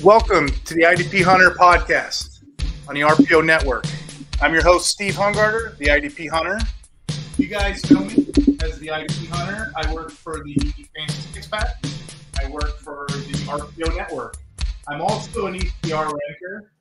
Welcome to the IDP Hunter podcast on the RPO network. I'm your host, Steve Hungarter, the IDP Hunter. You guys know me as the IDP Hunter. I work for the Fantasy Six-Pack. I work for the RPO network. I'm also an ECR ranker.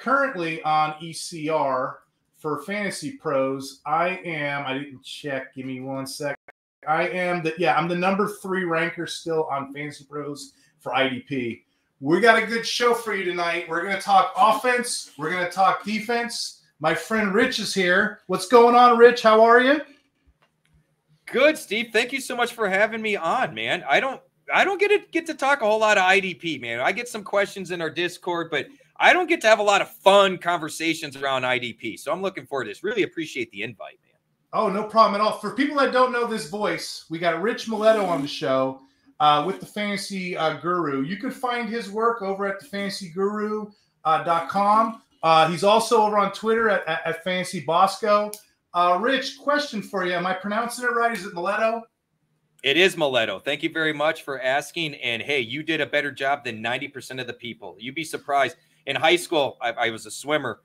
Currently on ECR for Fantasy Pros, I didn't check, give me 1 sec. I'm the number 3 ranker still on Fantasy Pros for IDP. We got a good show for you tonight. We're going to talk offense. We're going to talk defense. My friend Rich is here. What's going on, Rich? How are you? Good, Steve. Thank you so much for having me on, man. I don't get to talk a whole lot of IDP, man. I get some questions in our Discord, but I don't get to have a lot of fun conversations around IDP. So I'm looking forward to this. Really appreciate the invite, man. Oh, no problem at all. For people that don't know this voice, we got Rich Maletto on the show with the Fantasy Guru. You can find his work over at thefantasyguru.com. He's also over on Twitter at Fantasy Bosco. Rich, question for you. Am I pronouncing it right? Is it Maletto? It is Maletto. Thank you very much for asking. And, hey, you did a better job than 90% of the people. You'd be surprised. In high school, I was a swimmer,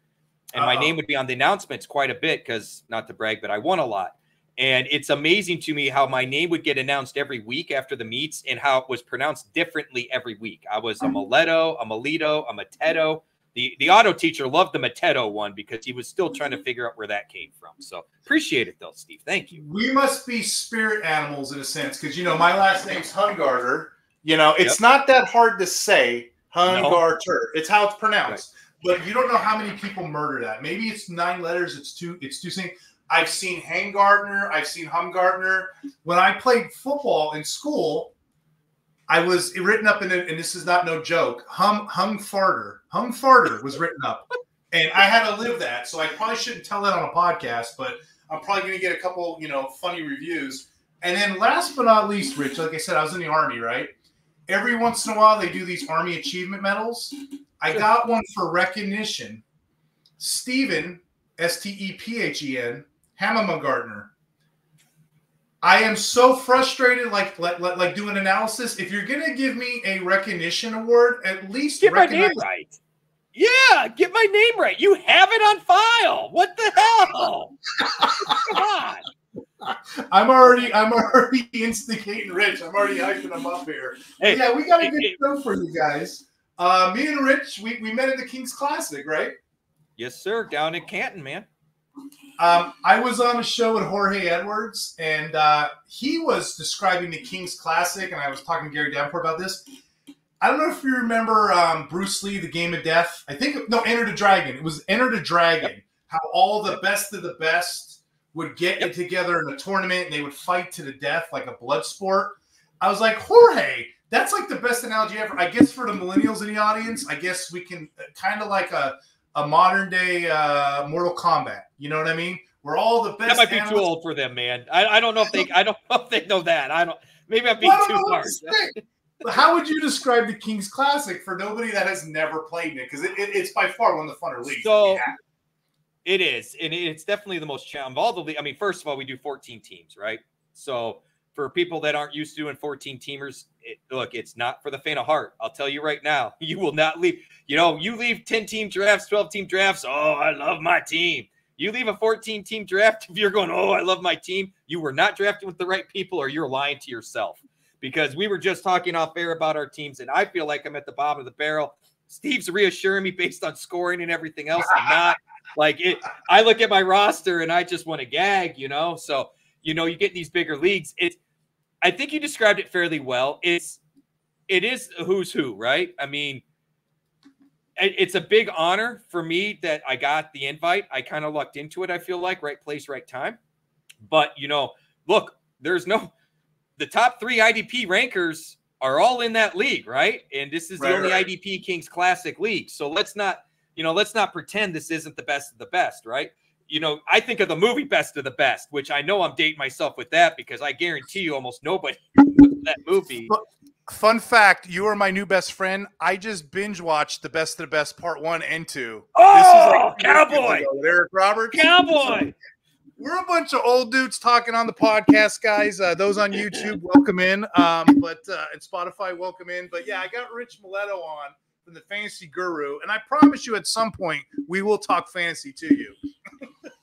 and my name would be on the announcements quite a bit because, not to brag, but I won a lot. And it's amazing to me how my name would get announced every week after the meets and how it was pronounced differently every week. I was a Maletto, a Melito, a Matetto. The auto teacher loved the Matetto one because he was still trying to figure out where that came from. So appreciate it, though, Steve. Thank you. We must be spirit animals in a sense because, my last name's Hungarter. It's not that hard to say, Hungarter. No. It's how it's pronounced. Right. But you don't know how many people murder that. Maybe it's 9 letters. It's two things. I've seen Hangardner. I've seen Humgardner. When I played football in school, I was written up in it, and this is not no joke. Hungfarter. Hungfarter was written up. And I had to live that. So I probably shouldn't tell that on a podcast, but I'm probably going to get a couple, funny reviews. And then last but not least, Rich, like I said, I was in the Army, right? Every once in a while, they do these Army Achievement Medals. I got one for recognition. Stephen, Stephen, Hammermangartner. I am so frustrated, like doing analysis. If you're going to give me a recognition award, at least get my name right. Yeah, get my name right. You have it on file. What the hell? Come on. I'm already instigating Rich. I'm already hyping him up here. Hey, yeah, we got a good show for you guys. Me and Rich, we met at the Kings Classic, right? Yes, sir. Down in Canton, man. I was on a show with Jorge Edwards, and he was describing the Kings Classic, and I was talking to Gary Davenport about this. I don't know if you remember Bruce Lee, The Game of Death. Enter the Dragon. It was Enter the Dragon. Yep. How all the best of the best would get it together in a tournament, and they would fight to the death like a blood sport. I was like, Jorge, that's like the best analogy ever. I guess for the millennials in the audience, I guess we can kind of like a modern day Mortal Kombat. You know what I mean? We're all the best. That might be too old for them, man. I don't know if they know that. Maybe I'm being too harsh. How would you describe the Kings Classic for nobody that has never played it? Because it's by far one of the funner leagues. So it is, and it's definitely the most challenging of all the league. I mean, first of all, we do 14 teams, right? So for people that aren't used to doing 14 teamers, look, it's not for the faint of heart. I'll tell you right now, you will not leave. You leave 10-team drafts, 12-team drafts. Oh, I love my team. You leave a 14-team draft if you're going, oh, I love my team. You were not drafted with the right people, or you're lying to yourself. Because we were just talking off air about our teams, and I feel like I'm at the bottom of the barrel. Steve's reassuring me based on scoring and everything else. I'm not. I look at my roster, and I just want to gag, So, you get these bigger leagues. I think you described it fairly well. It is who's who, right? I mean, it's a big honor for me that I got the invite. I kind of lucked into it, I feel like. Right place, right time. But, look, the top 3 IDP rankers are all in that league, right? And this is the only IDP Kings Classic league. So let's not pretend this isn't the best of the best, right? I think of the movie Best of the Best, which I know I'm dating myself with that because I guarantee you almost nobody with that movie. Fun fact, you are my new best friend. I just binge watched the Best of the Best Part 1 and 2. Oh, Cowboy! Eric Roberts. Cowboy! We're a bunch of old dudes talking on the podcast, guys. Those on YouTube, welcome in. And Spotify, welcome in. But yeah, I got Rich Maletto on from the Fantasy Guru, and I promise you, at some point, we will talk fantasy to you.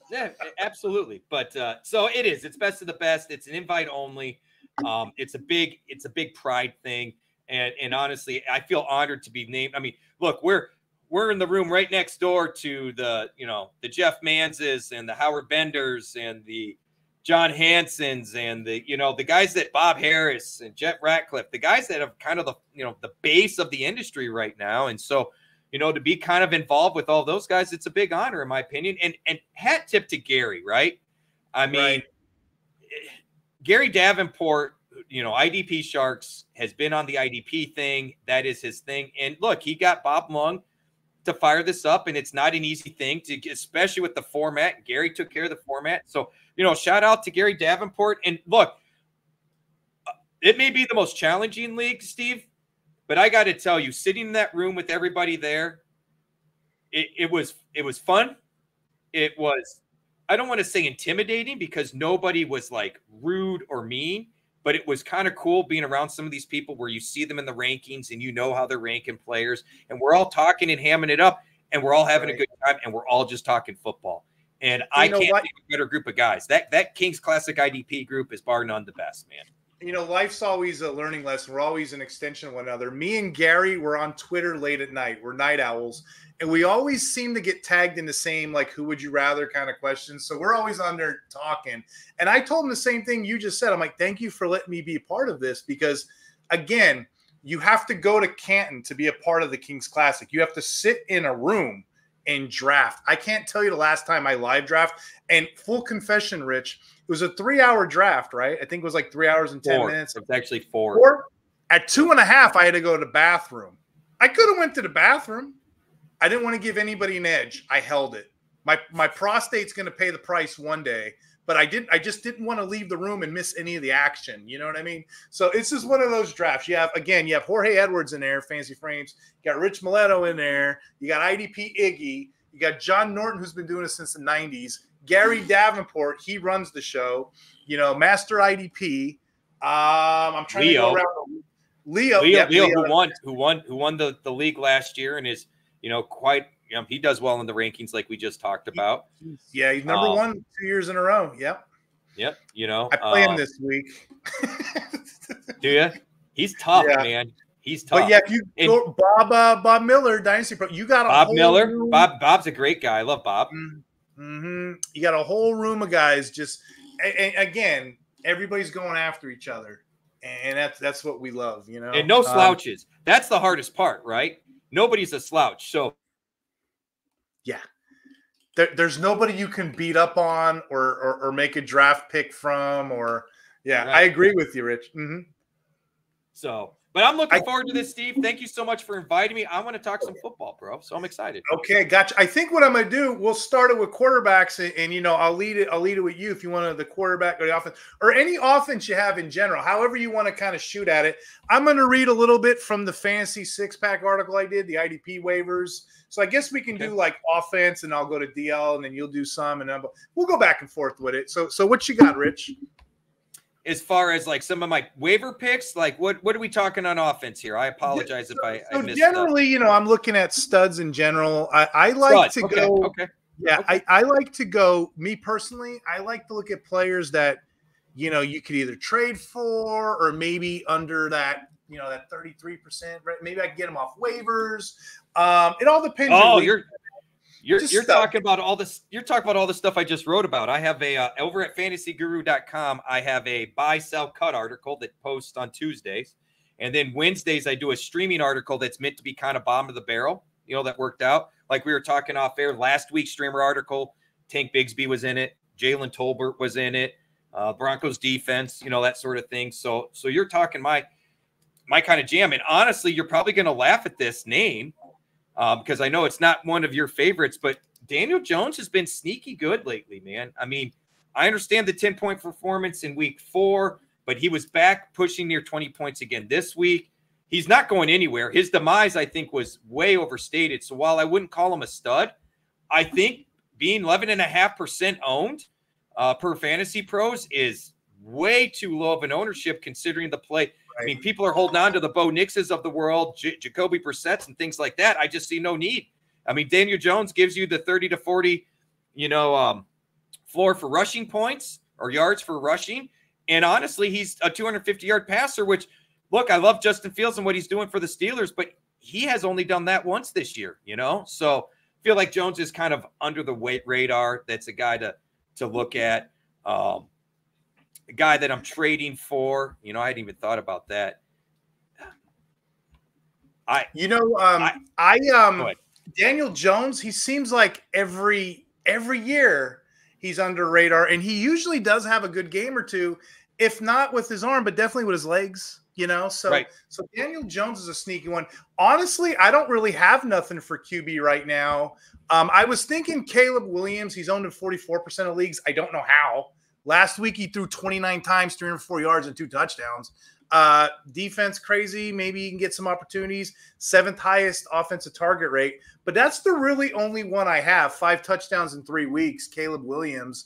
Yeah, absolutely. But so it is. It's best of the best. It's an invite only. It's a big pride thing. And honestly, I feel honored to be named. I mean, look, we're in the room right next door to the Jeff Manses and the Howard Benders and the John Hansons and the guys that Bob Harris and Jet Ratcliffe, the guys that have kind of the base of the industry right now. And so, to be kind of involved with all those guys, it's a big honor in my opinion. And hat tip to Gary, right? I mean, Gary Davenport, IDP Sharks has been on the IDP thing. That is his thing. And look, he got Bob Lung to fire this up, and it's not an easy thing to get, especially with the format. Gary took care of the format. So, shout out to Gary Davenport. And look, it may be the most challenging league, Steve, but I got to tell you, sitting in that room with everybody there, it was fun. It was, I don't want to say intimidating because nobody was like rude or mean, but it was kind of cool being around some of these people where you see them in the rankings and how they're ranking players, and we're all talking and hamming it up, and we're all having a good time, and we're all just talking football. And I can't think of a better group of guys. That Kings Classic IDP group is bar none the best, man. Life's always a learning lesson. We're always an extension of one another. Me and Gary were on Twitter late at night. We're night owls. And we always seem to get tagged in the same, like, who would you rather kind of questions. So we're always on there talking. And I told him the same thing you just said. I'm like, thank you for letting me be a part of this because, again, you have to go to Canton to be a part of the Kings Classic. You have to sit in a room and draft. I can't tell you the last time I live draft. And full confession, Rich, it was a 3-hour draft, right? I think it was like 3 hours and 10 minutes. It's actually 4. At 2.5, I had to go to the bathroom. I could have went to the bathroom. I didn't want to give anybody an edge. I held it. My prostate's going to pay the price one day, but I just didn't want to leave the room and miss any of the action. You know what I mean? So it's just one of those drafts. You have Jorge Edwards in there, Fancy Frames. You got Rich Maletto in there. You got IDP Iggy. You got John Norton, who's been doing it since the 90s. Gary Davenport, he runs the show. Master IDP. I'm trying to go around. Leo, who won the league last year and is quite. He does well in the rankings, like we just talked about. Yeah, he's number 1 2 years in a row. Yep. I play him this week. Do you? He's tough, man. He's tough. But yeah, if you go Bob Miller, Dynasty Pro, you got Bob Miller. Bob's a great guy. I love Bob. Mm-hmm. You got a whole room of guys. Just again, everybody's going after each other, and that's what we love, And no slouches. That's the hardest part, right? Nobody's a slouch. So yeah, there's nobody you can beat up on or make a draft pick from, or right. I agree with you, Rich. Mm-hmm. So, but I'm looking forward to this, Steve. Thank you so much for inviting me. I want to talk some football, bro. So I'm excited. Okay, gotcha. I think what I'm going to do, we'll start it with quarterbacks, and I'll lead it with you if you want the quarterback or the offense or any offense you have in general. However you want to kind of shoot at it. I'm going to read a little bit from the fancy 6-pack article I did, the IDP waivers. So I guess we can do like offense, and I'll go to DL, and then you'll do some, and we'll go back and forth with it. So what you got, Rich? As far as like some of my waiver picks, like what are we talking on offense here? I apologize if I missed generally, I'm looking at studs in general. I like to go. Okay. Yeah, okay. I like to go. Me personally, I like to look at players that you could either trade for or maybe under that that 33%. Right? Maybe I can get them off waivers. It all depends. Oh, you're talking about all this. You're talking about all the stuff I just wrote about. I have a over at fantasyguru.com. I have a buy, sell, cut article that posts on Tuesdays, and then Wednesdays I do a streaming article that's meant to be kind of bottom of the barrel. That worked out. Like we were talking off air last week's streamer article. Tank Bigsby was in it. Jalen Tolbert was in it. Broncos defense. That sort of thing. So you're talking my kind of jam. And honestly, you're probably going to laugh at this name. Because I know it's not one of your favorites, but Daniel Jones has been sneaky good lately, man. I mean, I understand the 10-point performance in week 4, but he was back pushing near 20 points again this week. He's not going anywhere. His demise, I think, was way overstated. So while I wouldn't call him a stud, I think being 11.5% owned per Fantasy Pros is way too low of an ownership considering the play. I mean, people are holding on to the Bo Nixes of the world, Jacoby Brissett's and things like that. I just see no need. I mean, Daniel Jones gives you the 30 to 40, floor for rushing points or yards for rushing. And honestly, he's a 250-yard passer, which, look, I love Justin Fields and what he's doing for the Steelers, but he has only done that once this year, So I feel like Jones is kind of under the radar. That's a guy to look at. A guy that I'm trading for, I hadn't even thought about that. Daniel Jones, he seems like every year he's under radar, and he usually does have a good game or two, if not with his arm, but definitely with his legs, So Daniel Jones is a sneaky one. Honestly, I don't really have nothing for QB right now. I was thinking Caleb Williams. He's owned in 44% of leagues. I don't know how. Last week, he threw 29 times, 304 yards, and 2 touchdowns. Defense crazy. Maybe you can get some opportunities. 7th highest offensive target rate. But that's the really only one I have. 5 touchdowns in 3 weeks, Caleb Williams.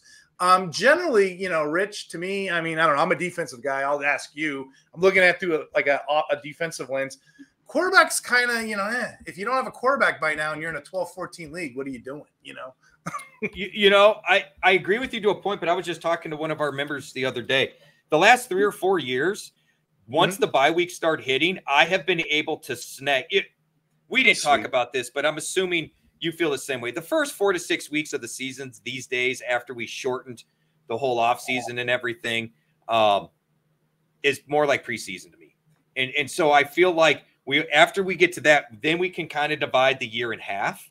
Generally, Rich, to me, I mean, I don't know. I'm a defensive guy. I'll ask you. I'm looking at through a defensive lens. Quarterback's kind of, if you don't have a quarterback by now and you're in a 12-14 league, what are you doing, I agree with you to a point, but I was just talking to one of our members the other day. The last 3 or 4 years, once the bye weeks start hitting, I have been able to snag it. We didn't talk about this, but I'm assuming you feel the same way. The first 4 to 6 weeks of the seasons these days, after we shortened the whole offseason and everything, is more like preseason to me. And so I feel like after we get to that, then we can kind of divide the year in half.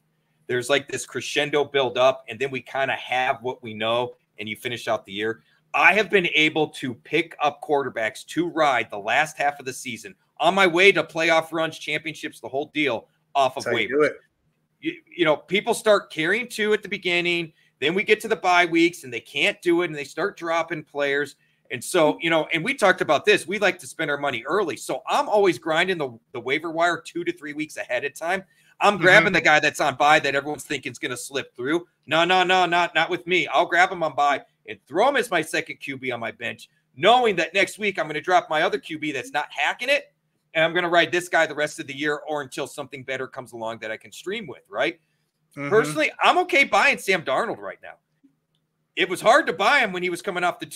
There's like this crescendo build up, and then we kind of have what we know, and you finish out the year. I have been able to pick up quarterbacks to ride the last half of the season on my way to playoff runs, championships, the whole deal off of waivers. People start carrying 2 at the beginning. Then we get to the bye weeks, and they can't do it, and they start dropping players. And so, and we talked about this. We like to spend our money early. So I'm always grinding the waiver wire 2 to 3 weeks ahead of time. I'm grabbing the guy that's on bye that everyone's thinking is going to slip through. No, not with me. I'll grab him on bye and throw him as my second QB on my bench, knowing that next week I'm going to drop my other QB that's not hacking it, and I'm going to ride this guy the rest of the year or until something better comes along that I can stream with, right? Personally, I'm okay buying Sam Darnold right now. It was hard to buy him when he was coming off the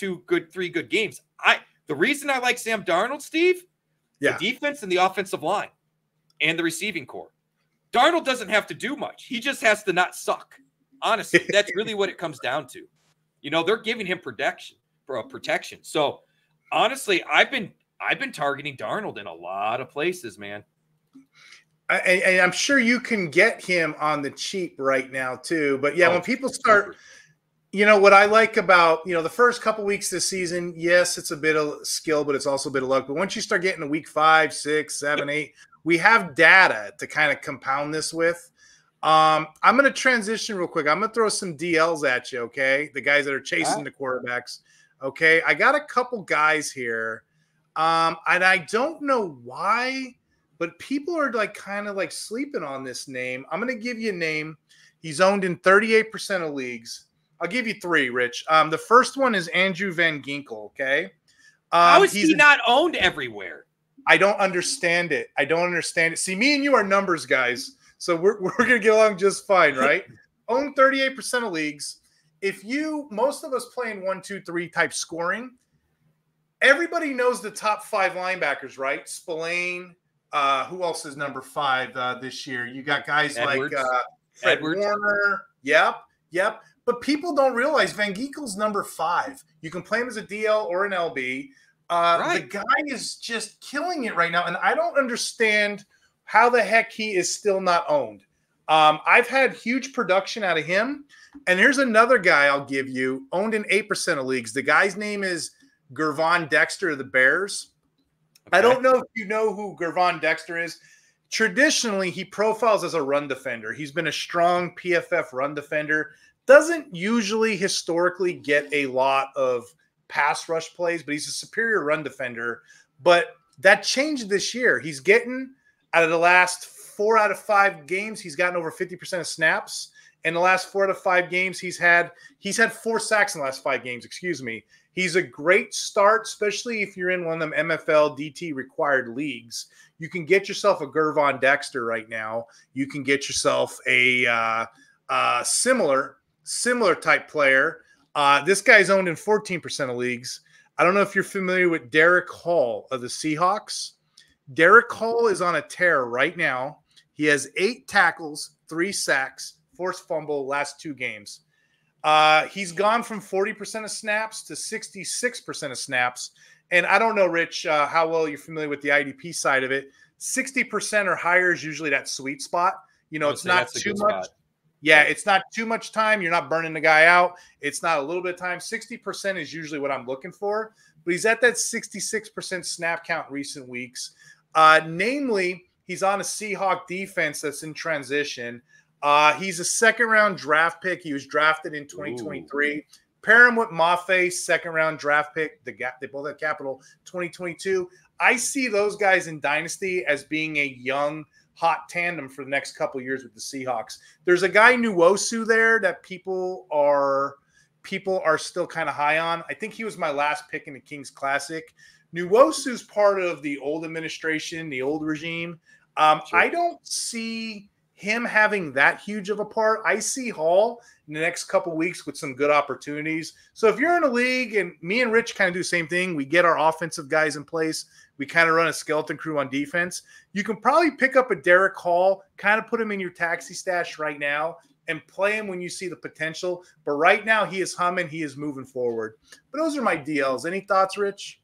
3 good games. The reason I like Sam Darnold, Steve, the defense and the offensive line and the receiving core. Darnold doesn't have to do much. He just has to not suck. Honestly, that's really what it comes down to. They're giving him protection. So honestly, I've been targeting Darnold in a lot of places, man. And I'm sure you can get him on the cheap right now too. But when people start, what I like about, the first couple weeks this season, yes, it's a bit of skill, but it's also a bit of luck. But once you start getting to week 5, 6, 7, 8, we have data to kind of compound this with. I'm going to transition real quick. I'm going to throw some DLs at you, okay? The guys that are chasing the quarterbacks, okay? I got a couple guys here, and I don't know why, but people are kind of sleeping on this name. I'm going to give you a name. He's owned in 38% of leagues. I'll give you 3, Rich. The first one is Andrew Van Ginkel, okay? How is he not owned everywhere? I don't understand it. See, me and you are numbers guys, so we're going to get along just fine, right? Own 38% of leagues. Most of us playing 1, 2, 3 type scoring, everybody knows the top 5 linebackers, right? Spillane. Who else is number 5 this year? You got guys Edwards. Like Fred Warner. Yep. But people don't realize Van Ginkel's number 5. You can play him as a DL or an LB. The guy is just killing it right now, and I don't understand how the heck he is still not owned. I've had huge production out of him, and here's another guy I'll give you, owned in 8% of leagues. The guy's name is Gervon Dexter of the Bears. Okay. I don't know if you know who Gervon Dexter is. Traditionally, he profiles as a run defender. He's been a strong PFF run defender. Doesn't usually historically get a lot of pass rush plays, but he's a superior run defender. But that changed this year. He's getting, out of the last 4 out of 5 games, he's gotten over 50% of snaps, In the last 4 out of 5 games, he's had 4 sacks in the last 5 games. Excuse me. He's a great start, especially if you're in one of them MFL DT required leagues. You can get yourself a Gervon Dexter right now. You can get yourself a similar type player. This guy's owned in 14% of leagues. I don't know if you're familiar with Derek Hall of the Seahawks. Derek Hall is on a tear right now. He has 8 tackles, 3 sacks, forced fumble last 2 games. He's gone from 40% of snaps to 66% of snaps. And I don't know, Rich, how well you're familiar with the IDP side of it. 60% or higher is usually that sweet spot. You know, it's not too much. Yeah, it's not too much time. You're not burning the guy out. It's not a little bit of time. 60% is usually what I'm looking for. But he's at that 66% snap count recent weeks. Namely, he's on a Seahawk defense that's in transition. He's a 2nd-round draft pick. He was drafted in 2023. Ooh. Pair him with Mase, 2nd-round draft pick. They both have capital 2022. I see those guys in Dynasty as being a young, hot tandem for the next couple of years with the Seahawks. There's a guy, Nwosu, there that people are still kind of high on. I think he was my last pick in the Kings Classic. Nwosu's part of the old administration, the old regime. Sure. I don't see him having that huge of a part. I see Hall in the next couple of weeks with some good opportunities. So if you're in a league, and me and Rich kind of do the same thing, we get our offensive guys in place. We kind of run a skeleton crew on defense. You can probably pick up a Derek Hall, kind of put him in your taxi stash right now, and play him when you see the potential. But right now, he is humming. He is moving forward. But those are my DLs. Any thoughts, Rich?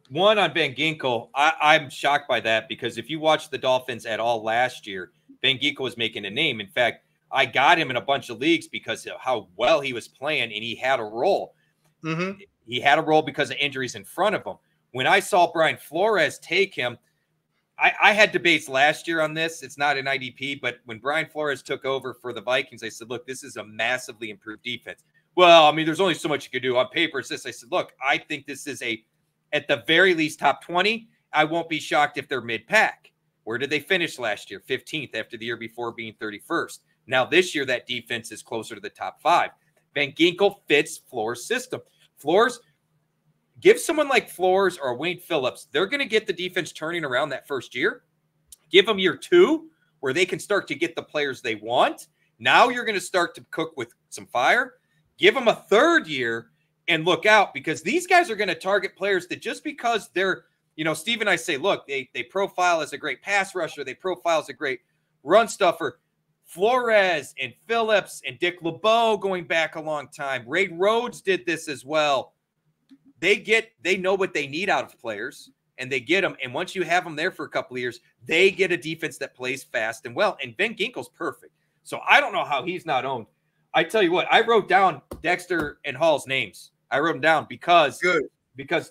One on Van Ginkel. I'm shocked by that because if you watch the Dolphins at all last year, Van Ginkel was making a name. In fact, I got him in a bunch of leagues because of how well he was playing, and he had a role. Mm-hmm. He had a role because of injuries in front of him. When I saw Brian Flores take him, I had debates last year on this. It's not an IDP, but when Brian Flores took over for the Vikings, I said, look, this is a massively improved defense. Well, I mean, there's only so much you can do on paper. It's this. I said, look, I think this is at the very least, top 20. I won't be shocked if they're mid-pack. Where did they finish last year? 15th after the year before being 31st. Now this year, that defense is closer to the top 5. Van Ginkel fits Flores' system. Flores, give someone like Flores or Wayne Phillips, they're going to get the defense turning around that first year. Give them year 2 where they can start to get the players they want. Now you're going to start to cook with some fire. Give them a 3rd year and look out because these guys are going to target players that just because they're, you know, Steve and I say, look, they profile as a great pass rusher. They profile as a great run stuffer. Flores and Phillips and Dick LeBeau going back a long time. Ray Rhodes did this as well. They know what they need out of players, and they get them. And once you have them there for a couple of years, they get a defense that plays fast and well. And Van Ginkel's perfect. So I don't know how he's not owned. I tell you what, I wrote down Dexter and Hall's names. I wrote them down because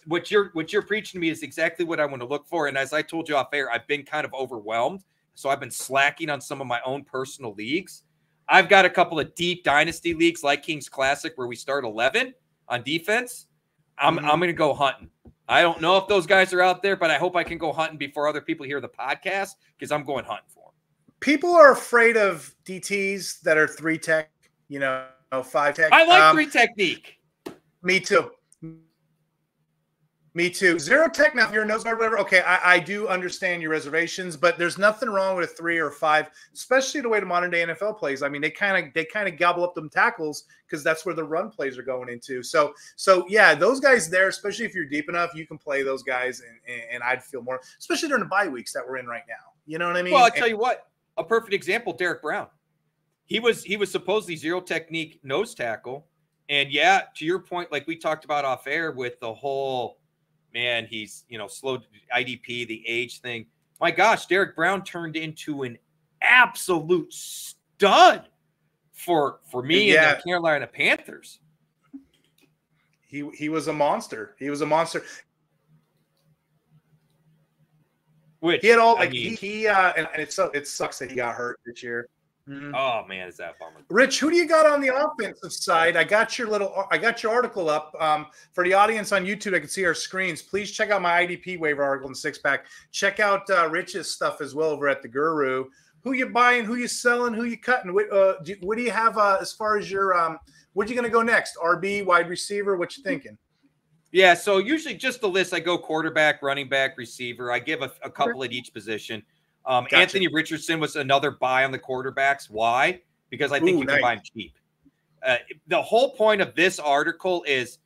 what you're preaching to me is exactly what I want to look for. And as I told you off air, I've been kind of overwhelmed. So I've been slacking on some of my own personal leagues. I've got a couple of deep dynasty leagues like Kings Classic where we start 11 on defense. I'm going to go hunting. I don't know if those guys are out there, but I hope I can go hunting before other people hear the podcast because I'm going hunting for them. People are afraid of DTs that are 3 tech, 5 tech. I like 3 technique. Me too. Me too. 0 tech, now if you're a nose guard, whatever, okay, I do understand your reservations, but there's nothing wrong with a 3 or 5, especially the way the modern day NFL plays. I mean, they kind of gobble up them tackles because that's where the run plays are going into. So yeah, those guys there, especially if you're deep enough, you can play those guys, and I'd feel more, especially during the bye weeks that we're in right now. You know what I mean? Well, I'll tell you what, a perfect example, Derek Brown. He was supposedly 0 technique nose tackle, and yeah, to your point, like we talked about off air with the whole. Man, he's, slow IDP, the age thing. My gosh, Derek Brown turned into an absolute stud for me and the Carolina Panthers. He was a monster. He was a monster. Which he had all and it sucks that he got hurt this year. Mm-hmm. Oh man, is that a bummer? Rich, who do you got on the offensive side? I got your article up for the audience on YouTube. I can see our screens. Please check out my IDP waiver article in 6-pack. Check out Rich's stuff as well over at the Guru. who you buying, who you selling, who you cutting. What do you have as far as your where you going to go next? RB, wide receiver. What you thinking? Yeah, so usually just the list. I go quarterback, running back, receiver. I give a couple at each position. Gotcha. Anthony Richardson was another buy on the quarterbacks. Why? Because I think you can buy him cheap. The whole point of this article is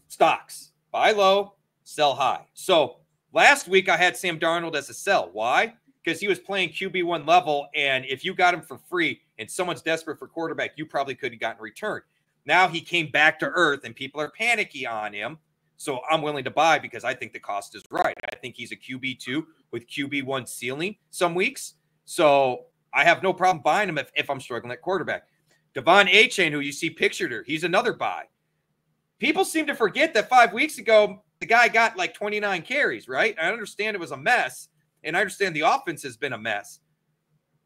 stocks. Buy low, sell high. So last week I had Sam Darnold as a sell. Why? Because he was playing QB1 level, and if you got him for free and someone's desperate for quarterback, you probably could have gotten return. Now he came back to earth, and people are panicky on him. So I'm willing to buy because I think the cost is right. I think he's a QB2 with QB1 ceiling some weeks. So I have no problem buying him if I'm struggling at quarterback. Devon Achane, who you see pictured here, he's another buy. People seem to forget that 5 weeks ago, the guy got like 29 carries, right? I understand it was a mess, and I understand the offense has been a mess.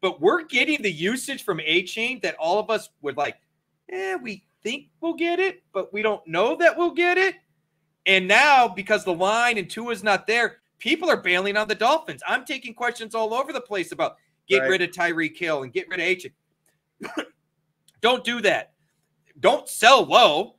But we're getting the usage from Achane that all of us would like, we think we'll get it, but we don't know that we'll get it. And now, because the line and Tua's not there, people are bailing on the Dolphins. I'm taking questions all over the place about get rid of Tyreek Hill and get rid of Achane. Don't do that. Don't sell low.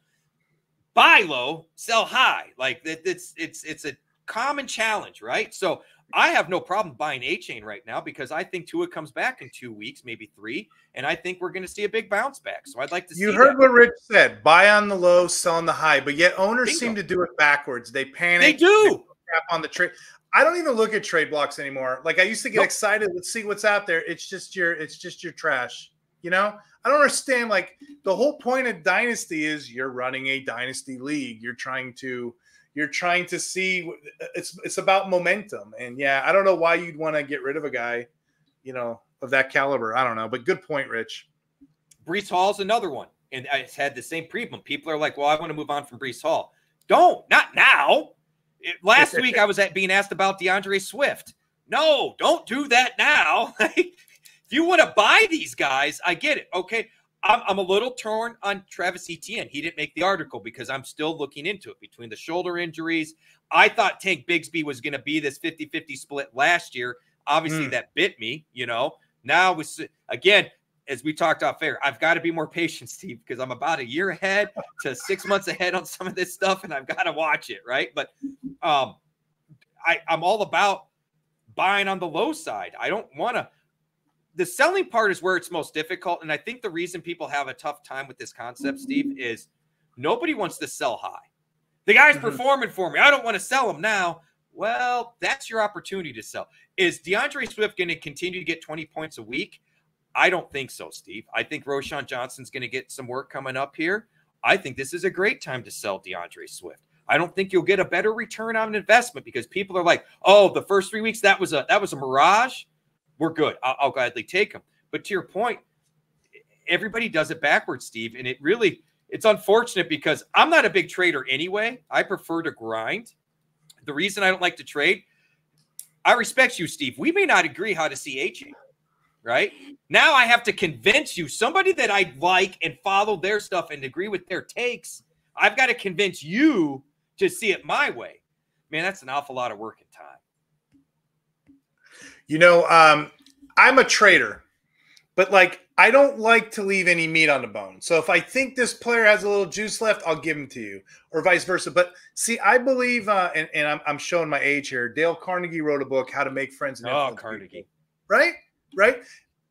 Buy low, sell high. Like it's a common challenge, right? So I have no problem buying Achane right now because I think Tua comes back in 2 weeks, maybe 3, and I think we're going to see a big bounce back. So I'd like to see You heard what Rich said. Buy on the low, sell on the high. But yet owners seem to do it backwards. They panic. They do. They tap on the trade. I don't even look at trade blocks anymore. Like I used to get excited. Let's see what's out there. It's just your trash. You know? I don't understand. Like the whole point of Dynasty is you're running a Dynasty league. You're trying to see it's about momentum. And yeah, I don't know why you'd want to get rid of a guy, of that caliber. I don't know, but good point, Rich. Breece Hall's another one. And it's had the same problem. People are like, well, I want to move on from Breece Hall. Not now. Last week I was being asked about DeAndre Swift. No, don't do that now. If you want to buy these guys, I get it. Okay. I'm a little torn on Travis Etienne. He didn't make the article because I'm still looking into it between the shoulder injuries. I thought Tank Bigsby was going to be this 50-50 split last year. Obviously, that bit me, Now, again, as we talked off air, I've got to be more patient, Steve, because I'm about a year ahead to 6 months ahead on some of this stuff, and I've got to watch it, right? But I'm all about buying on the low side. I don't want to. The selling part is where it's most difficult. And I think the reason people have a tough time with this concept, Steve, is nobody wants to sell high. The guy's performing for me. I don't want to sell him now. Well, that's your opportunity to sell. Is DeAndre Swift going to continue to get 20 points a week? I don't think so, Steve. I think Roschon Johnson's going to get some work coming up here. I think this is a great time to sell DeAndre Swift. I don't think you'll get a better return on investment because people are like, oh, the first 3 weeks, that was a mirage. We're good. I'll gladly take them. But to your point, everybody does it backwards, Steve. And it's unfortunate because I'm not a big trader anyway. I prefer to grind. The reason I don't like to trade, I respect you, Steve. We may not agree how to see Achane, right? Now I have to convince you, somebody that I like and follow their stuff and agree with their takes, I've got to convince you to see it my way. Man, that's an awful lot of work and time. I'm a trader, but I don't like to leave any meat on the bone. So if I think this player has a little juice left, I'll give him to you, or vice versa. But see, I believe, and I'm showing my age here. Dale Carnegie wrote a book, How to Make Friends and Influence Carnegie. People. Right.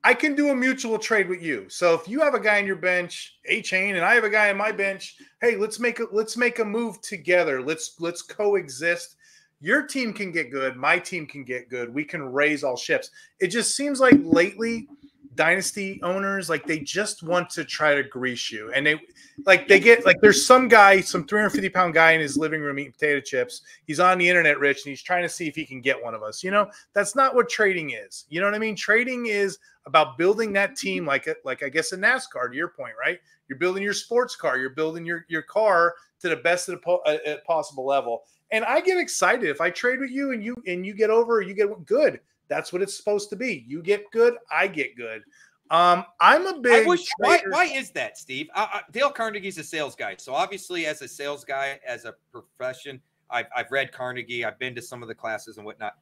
I can do a mutual trade with you. So if you have a guy on your bench, Achane, and I have a guy on my bench, hey, let's make a move together. Let's coexist. Your team can get good. My team can get good. We can raise all ships. It just seems like lately, dynasty owners, they just want to try to grease you. And they get there's some guy, some 350-pound guy in his living room eating potato chips. He's on the internet, Rich, and he's trying to see if he can get one of us. That's not what trading is. You know what I mean? Trading is about building that team like I guess in NASCAR, to your point, right? You're building your sports car. You're building your car to the best of the possible level. And I get excited if I trade with you and you get over, you get good. That's what it's supposed to be. You get good, I get good. I'm a big. Why is that, Steve? Dale Carnegie's a sales guy, so obviously, as a sales guy, as a profession, I've read Carnegie. I've been to some of the classes and whatnot.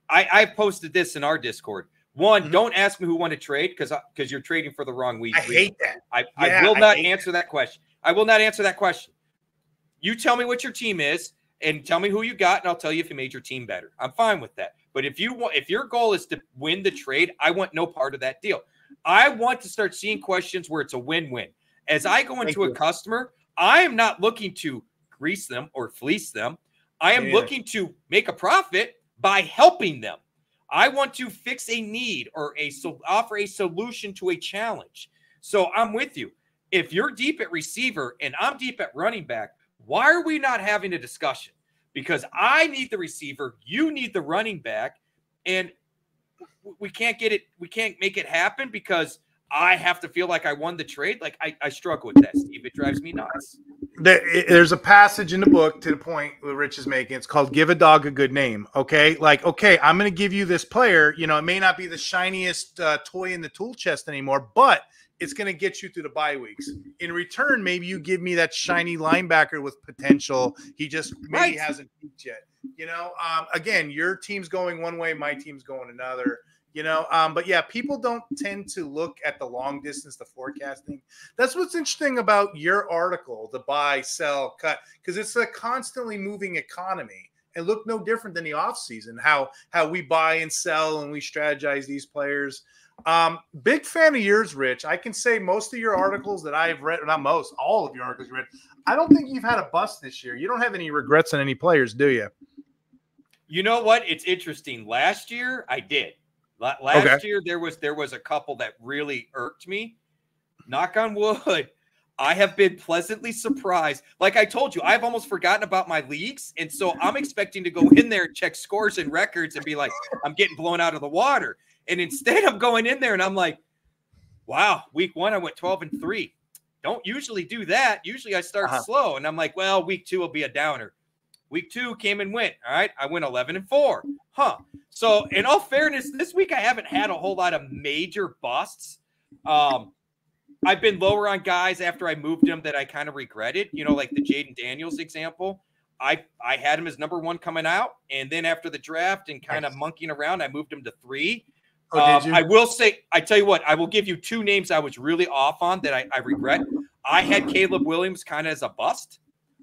I've posted this in our Discord. One, don't ask me who won a trade because you're trading for the wrong week. I hate that. I will not answer that question. I will not answer that question. You tell me what your team is and tell me who you got, and I'll tell you if you made your team better. I'm fine with that. But if your goal is to win the trade, I want no part of that deal. I want to start seeing questions where it's a win-win. As I go into a customer, I am not looking to grease them or fleece them. I am looking to make a profit by helping them. I want to fix a need or offer a solution to a challenge. So I'm with you. If you're deep at receiver and I'm deep at running back, why are we not having a discussion? Because I need the receiver, you need the running back, and we can't get it. We can't make it happen because I have to feel like I won the trade. Like I struggle with that, Steve. It drives me nuts. There's a passage in the book to the point that Rich is making. It's called "Give a Dog a Good Name." Okay, like I'm going to give you this player. You know, it may not be the shiniest toy in the tool chest anymore, but it's going to get you through the bye weeks. In return, maybe you give me that shiny linebacker with potential. He just maybe hasn't peaked yet. You know, again, your team's going one way, my team's going another. You know, but yeah, people don't tend to look at the long distance, the forecasting. That's what's interesting about your article, the buy, sell, cut, because it's a constantly moving economy and look no different than the offseason, how we buy and sell and we strategize these players. Big fan of yours, Rich. I can say most of your articles that I've read, not most, all of your articles you read, I don't think you've had a bust this year. You don't have any regrets on any players, do you? You know what? It's interesting. Last year, I did. Last year, there was a couple that really irked me. Knock on wood. I have been pleasantly surprised. Like I told you, I've almost forgotten about my leagues. And so I'm expecting to go in there and check scores and records and be like, I'm getting blown out of the water. And instead I'm going in there and I'm like, wow, week 1, I went 12-3. Don't usually do that. Usually I start slow. And I'm like, well, week 2 will be a downer. Week 2 came and went. All right. I went 11-4. So in all fairness, this week I haven't had a whole lot of major busts. I've been lower on guys after I moved them that I kind of regretted, you know, like the Jaden Daniels example. I had him as number 1 coming out. And then after the draft and kind of monkeying around, I moved him to 3. I will say, I tell you what, I will give you 2 names I was really off on that I regret. I had Caleb Williams kind of as a bust.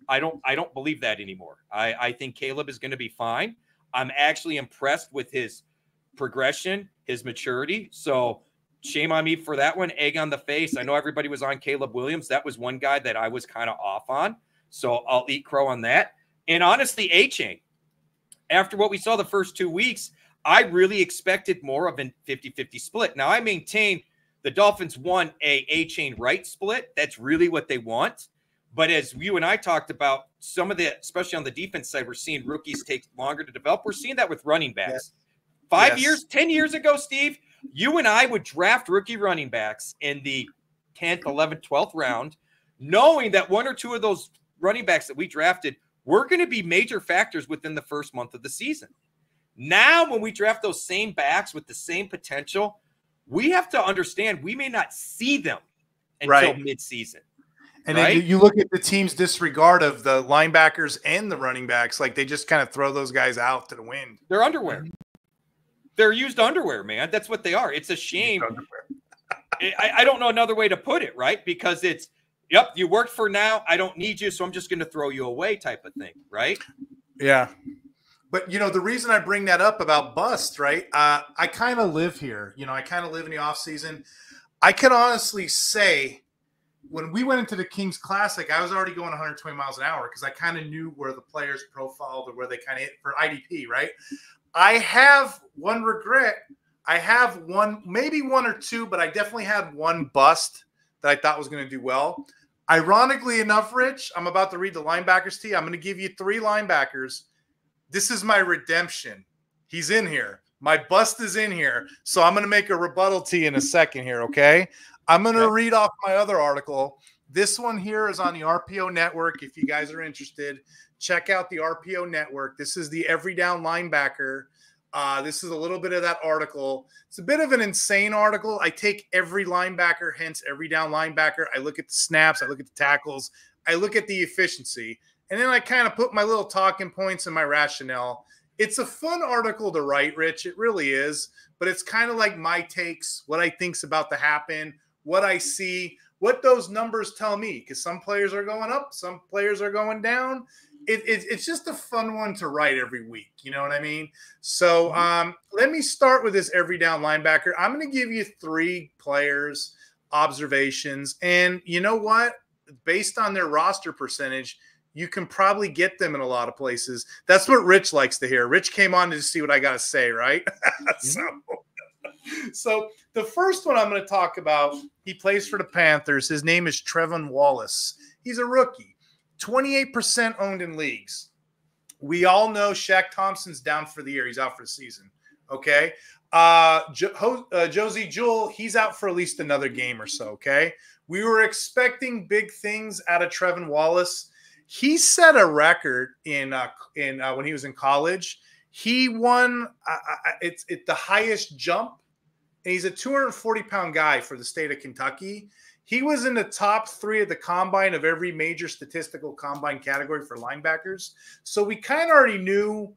I don't believe that anymore. I think Caleb is going to be fine. I'm actually impressed with his progression, his maturity. So shame on me for that one. Egg on the face. I know everybody was on Caleb Williams. That was one guy that I was kind of off on. So I'll eat crow on that. And honestly, A-Chain, after what we saw the first 2 weeks, I really expected more of a 50-50 split. Now, I maintain the Dolphins won A-Chain right split. That's really what they want. But as you and I talked about, some of the, especially on the defense side, we're seeing rookies take longer to develop. We're seeing that with running backs. 5 years, 10 years ago, Steve, you and I would draft rookie running backs in the 10th, 11th, 12th round, knowing that 1 or 2 of those running backs that we drafted were going to be major factors within the first month of the season. Now, when we draft those same backs with the same potential, we have to understand we may not see them until midseason. And then you look at the team's disregard of the linebackers and the running backs, like they just kind of throw those guys out to the wind. They're underwear. They're used underwear, man. That's what they are. It's a shame. I don't know another way to put it, right? Because it's, yep, you worked for now. I don't need you, so I'm just going to throw you away type of thing, right? Yeah. But, you know, the reason I bring that up about bust, right? I kind of live here. You know, I kind of live in the off season. I can honestly say when we went into the Kings Classic, I was already going 120 miles an hour because I kind of knew where the players profiled or where they kind of hit for IDP, right? I have one regret. I have one, maybe 1 or 2, but I definitely had one bust that I thought was going to do well. Ironically enough, Rich, I'm about to read the linebackers to you. I'm going to give you 3 linebackers. This is my redemption. He's in here. My bust is in here. So I'm going to make a rebuttal to you in a second here, okay? I'm going to read off my other article. This one here is on the RPO Network. If you guys are interested, check out the RPO Network. This is the Every Down Linebacker. This is a little bit of that article. It's a bit of an insane article. I take every linebacker, hence every down linebacker. I look at the snaps. I look at the tackles. I look at the efficiency. And then I kind of put my little talking points and my rationale. It's a fun article to write, Rich. It really is. But it's kind of like my takes, what I think's about to happen, what I see, what those numbers tell me. Because some players are going up, some players are going down. It's just a fun one to write every week. You know what I mean? So let me start with this every down linebacker. I'm going to give you 3 players, observations. And you know what? Based on their roster percentage, you can probably get them in a lot of places. That's what Rich likes to hear. Rich came on to see what I got to say, right? So the first one I'm going to talk about, he plays for the Panthers. His name is Trevon Wallace. He's a rookie, 28% owned in leagues. We all know Shaq Thompson's down for the year. He's out for the season. Okay. Josie Jewell, he's out for at least another game or so. Okay. We were expecting big things out of Trevon Wallace. He set a record in when he was in college. He won it's the highest jump, and he's a 240-pound guy for the state of Kentucky. He was in the top 3 of the combine of every major statistical combine category for linebackers. So we kind of already knew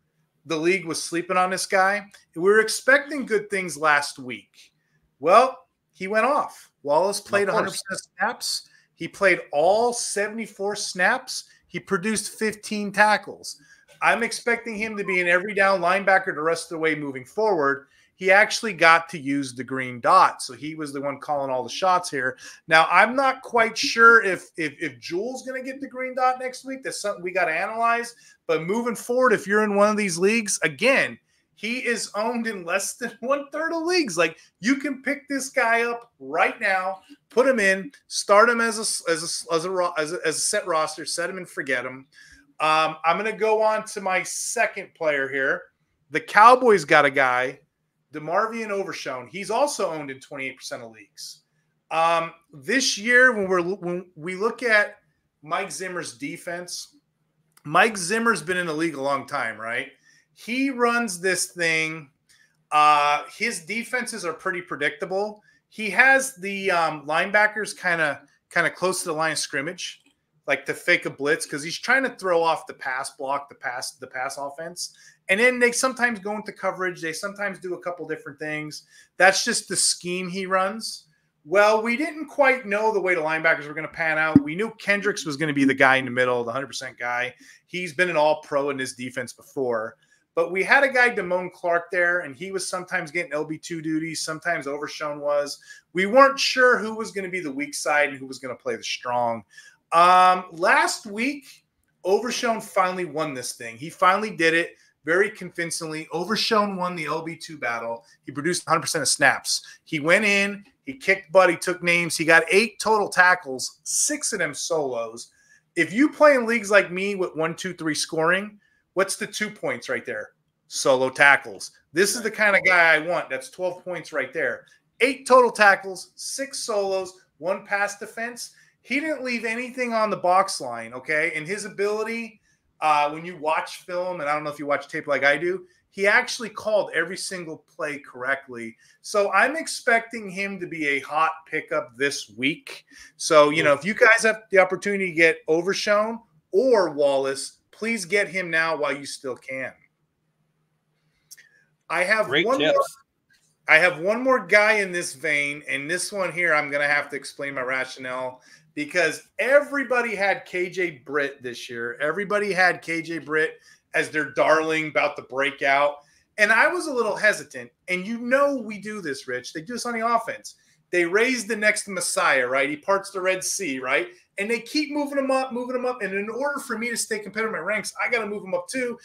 the league was sleeping on this guy. We were expecting good things last week. Well, he went off. Wallace played 100% snaps. He played all 74 snaps. He produced 15 tackles. I'm expecting him to be an every down linebacker the rest of the way moving forward. He actually got to use the green dot, so he was the one calling all the shots here. Now, I'm not quite sure if Jewell's going to get the green dot next week. That's something we got to analyze. But moving forward, if you're in one of these leagues, again, he is owned in less than 1/3 of leagues. Like, you can pick this guy up right now, put him in, start him as a set roster, set him and forget him. I'm going to go on to my second player here. The Cowboys got a guy, DeMarvion Overshown. He's also owned in 28% of leagues. This year, when we look at Mike Zimmer's defense, Mike Zimmer's been in the league a long time, right? He runs this thing. His defenses are pretty predictable. He has the linebackers kind of close to the line of scrimmage, like to fake a blitz, because he's trying to throw off the pass block, the pass offense. And then they sometimes go into coverage. They sometimes do a couple different things. That's just the scheme he runs. Well, we didn't quite know the way the linebackers were going to pan out. We knew Kendricks was going to be the guy in the middle, the 100% guy. He's been an all-pro in this defense before. But we had a guy, Damone Clark, there, and he was sometimes getting LB2 duties. Sometimes Overshown was. We weren't sure who was going to be the weak side and who was going to play the strong. Last week, Overshown finally won this thing. He finally did it very convincingly. Overshown won the LB2 battle. He produced 100% of snaps. He went in, he kicked butt, he took names. He got 8 total tackles, 6 of them solos. If you play in leagues like me with 1, 2, 3 scoring, what's the 2 points right there? Solo tackles. This is the kind of guy I want. That's 12 points right there. 8 total tackles, 6 solos, 1 pass defense. He didn't leave anything on the box line, okay? And his ability, when you watch film, and I don't know if you watch tape like I do, he actually called every single play correctly. So I'm expecting him to be a hot pickup this week. So, you know, if you guys have the opportunity to get Overshown or Wallace, please get him now while you still can. I have one more guy in this vein, and this one here I'm going to have to explain my rationale, because everybody had KJ Britt this year. Everybody had KJ Britt as their darling about to break out. And I was a little hesitant. And you know we do this, Rich. They do this on the offense. They raise the next Messiah, right? He parts the Red Sea, right? And they keep moving him up. And in order for me to stay competitive in my ranks, I got to move him up too.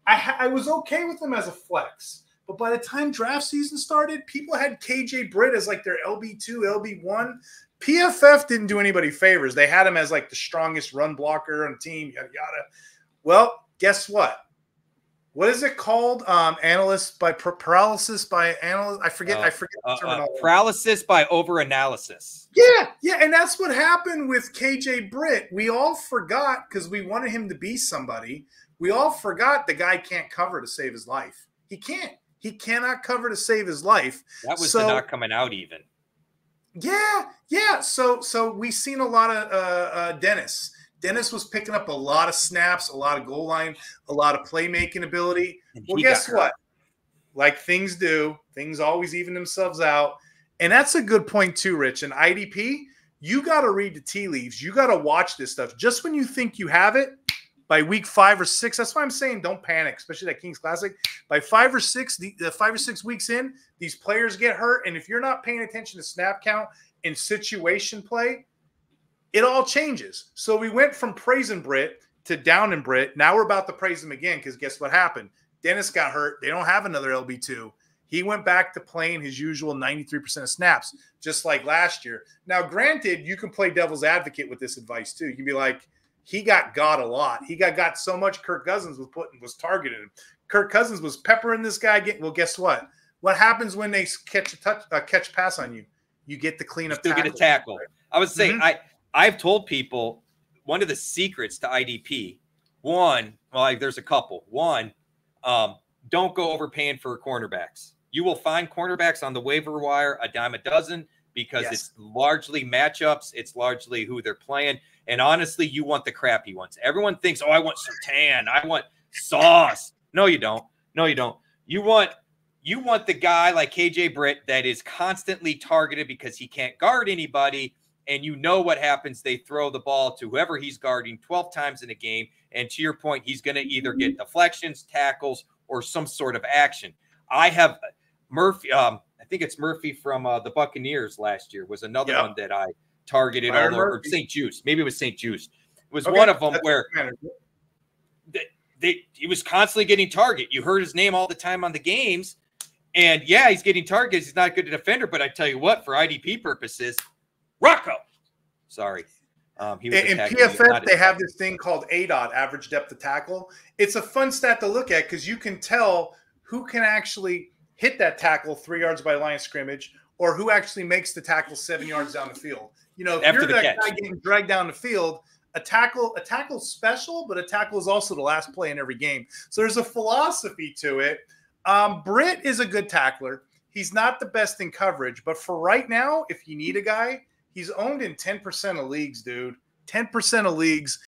I was okay with him as a flex. But by the time draft season started, people had KJ Britt as like their LB2, LB1. PFF didn't do anybody favors. They had him as like the strongest run blocker on the team, yada, yada. Well, guess what? What is it called? Paralysis by analysis. I forget the terminology. Paralysis by overanalysis. Yeah, and that's what happened with KJ Britt. We all forgot, because we wanted him to be somebody. We all forgot the guy can't cover to save his life. He can't. He cannot cover to save his life. That was the not coming out even. Yeah. So we've seen a lot of Dennis. Dennis was picking up a lot of snaps, a lot of goal line, a lot of playmaking ability. Well, guess what? Like things do, things always even themselves out. And that's a good point too, Rich. And IDP, you got to read the tea leaves. You got to watch this stuff. Just when you think you have it, by week 5 or 6, that's why I'm saying don't panic, especially that Kings Classic. By 5 or 6, the 5 or 6 weeks in, these players get hurt. And if you're not paying attention to snap count and situation play, it all changes. So we went from praising Britt to downing Britt. Now we're about to praise him again because guess what happened? Dennis got hurt. They don't have another LB2. He went back to playing his usual 93% of snaps, just like last year. Now, granted, you can play devil's advocate with this advice too. You can be like, he got a lot. He got so much Kirk Cousins was targeting him. Kirk Cousins was peppering this guy. Well, guess what? What happens when they catch a pass on you? You get the cleanup. Still get a tackle. Right? I would say I've told people one of the secrets to IDP. There's a couple. One, don't go overpaying for cornerbacks. You will find cornerbacks on the waiver wire a dime a dozen because it's largely matchups. It's largely who they're playing. And honestly, you want the crappy ones. Everyone thinks, I want Sertan. I want Sauce. No, you don't. No, you don't. You want the guy like KJ Britt that is constantly targeted because he can't guard anybody. And you know what happens. They throw the ball to whoever he's guarding 12 times in a game. And to your point, he's going to either get deflections, tackles, or some sort of action. I have Murphy. I think it's Murphy from the Buccaneers last year was another one that I targeted. Or St. Juice. Maybe it was St. Juice. It was one of them where he was constantly getting target. You heard his name all the time on the games. And, he's getting targets. He's not a good defender. But I tell you what, for IDP purposes, Rocco. Sorry. In PFF, they have this thing called ADOT, average depth of tackle. It's a fun stat to look at because you can tell who can actually hit that tackle 3 yards by line of scrimmage or who actually makes the tackle 7 yards down the field. You know, if you're that guy getting dragged down the field, a tackle's special, but a tackle is also the last play in every game. So there's a philosophy to it. Britt is a good tackler. He's not the best in coverage, but for right now, if you need a guy, he's owned in 10% of leagues, dude. 10% of leagues.